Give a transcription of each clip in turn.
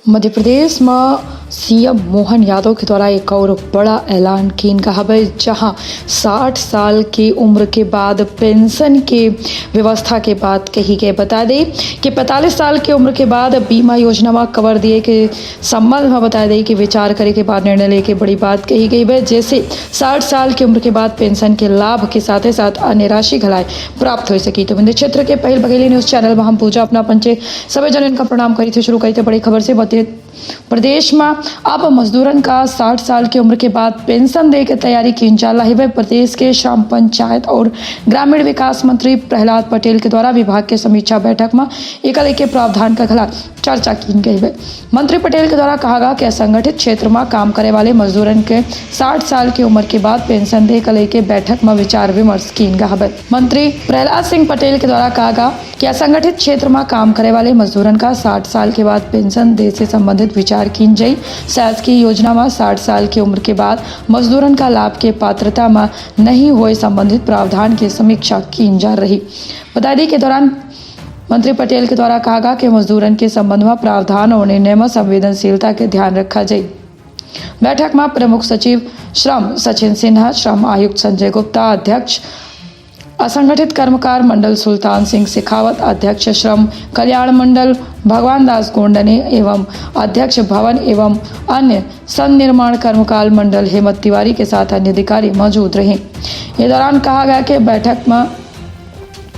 मध्य प्रदेश में सीएम मोहन यादव के द्वारा एक और बड़ा ऐलान किया गया है, जहां 60 साल की उम्र के बाद पेंशन के व्यवस्था के बात कही गई। बता दें कि 45 साल की उम्र के बाद बीमा योजना में कवर दिए के संबंध में बता दें कि विचार करे के बाद निर्णय लेके बड़ी बात कही गई है। जैसे 60 साल की उम्र के बाद पेंशन के लाभ के साथ ही साथ अन्य राशि घलाई प्राप्त हो सकी। तो विंध्य क्षेत्र के पहल बघेली न्यूज चैनल में हम पूजा अपना पंचे सभी जन इनका प्रणाम करी थे। शुरू करी थे बड़ी खबर से। बता प्रदेश में अब मजदूरन का 60 साल की उम्र के बाद पेंशन दे के तैयारी की जा रही है। प्रदेश के श्रम पंचायत और ग्रामीण विकास मंत्री प्रहलाद पटेल के द्वारा विभाग के समीक्षा बैठक में एक के प्रावधान के खिलाफ चर्चा की गई है। मंत्री पटेल के द्वारा कहा गया कि असंगठित क्षेत्र में काम करे वाले मजदूरन के 60 साल की उम्र के बाद पेंशन दे के लेके बैठक में विचार विमर्श की गया है। मंत्री प्रहलाद सिंह पटेल के द्वारा कहा गया कि असंगठित क्षेत्र में काम करे वाले मजदूरन का 60 साल के बाद पेंशन दे से संबंधित विचार की जाए। शासकीय योजना में 60 साल की उम्र के बाद मजदूरन का लाभ के पात्रता में नहीं हुए संबंधित प्रावधान की समीक्षा की जा रही। बता दें के दौरान मंत्री पटेल के द्वारा कहा गया कि मजदूरन के संबंध में प्रावधान और निर्णय में संवेदनशीलता के ध्यान रखा जाए। बैठक में प्रमुख सचिव श्रम सचिन सिन्हा, श्रम आयुक्त संजय गुप्ता, अध्यक्ष असंगठित कर्मकार मंडल सुल्तान सिंह शेखावत, अध्यक्ष श्रम कल्याण मंडल भगवान दास गोंडने एवं अध्यक्ष भवन एवं अन्य संनिर्माण कर्मकार मंडल हेमंत तिवारी के साथ अन्य अधिकारी मौजूद रहे। इस दौरान कहा गया कि बैठक में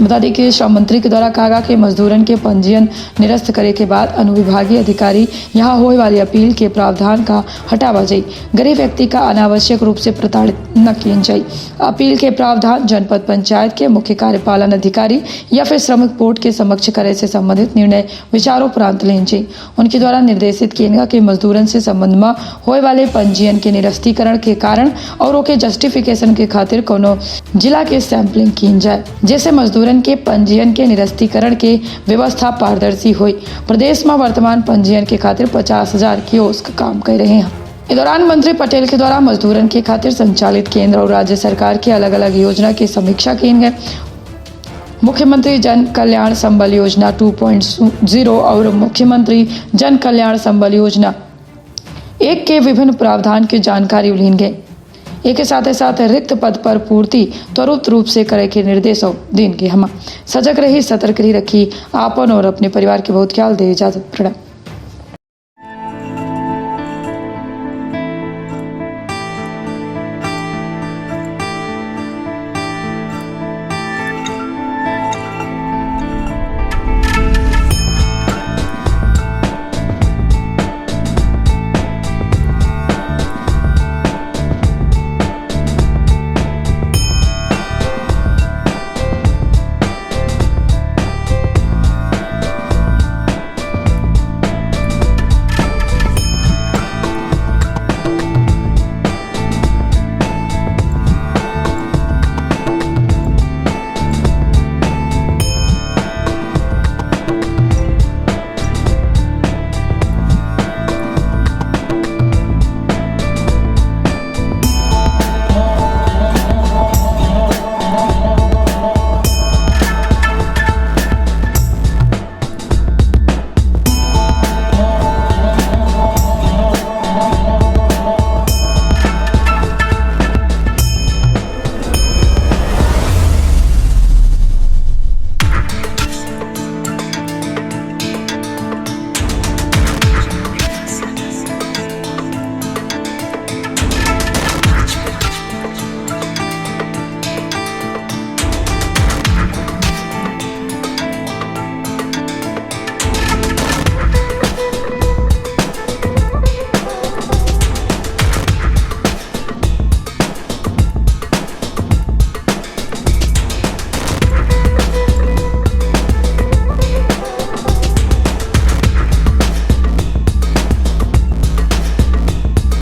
बता दें कि श्रम मंत्री के द्वारा कहा गया कि मजदूरन के पंजीयन निरस्त करे के बाद अनुविभागीय अधिकारी यहाँ होने वाली अपील के प्रावधान का हटावा जाए। गरीब व्यक्ति का अनावश्यक रूप से प्रताड़ित न किया जाए। अपील के प्रावधान जनपद पंचायत के मुख्य कार्यपालन अधिकारी या फिर श्रमिक बोर्ड के समक्ष करे से संबंधित निर्णय विचारोपरांत लें जाए। उनके द्वारा निर्देशित किया गया कि मजदूरन से संबंध में होने वाले पंजीयन के निरस्तीकरण के कारण और ओके जस्टिफिकेशन के खातिर कोनो जिला के सैंपलिंग की जाए, जैसे मजदूर के पंजीयन के निरस्तीकरण के व्यवस्था पारदर्शी हुई। प्रदेश में वर्तमान पंजीयन के खातिर 50,000 कियोस्क काम कर रहे हैं। इस दौरान मंत्री पटेल के द्वारा मजदूरन के खातिर संचालित केंद्र और राज्य सरकार की अलग अलग योजना की समीक्षा की गई। मुख्यमंत्री जन कल्याण संबल योजना 2.0 और मुख्यमंत्री जन कल्याण संबल योजना 1 के विभिन्न प्रावधान की जानकारी ली गई। एक के साथ रिक्त पद पर पूर्ति त्वरित रूप से करे के निर्देशों दिन के हम सजग रही, सतर्क रही, रखी आपन और अपने परिवार के बहुत ख्याल दे। इजाजत। प्रणाम।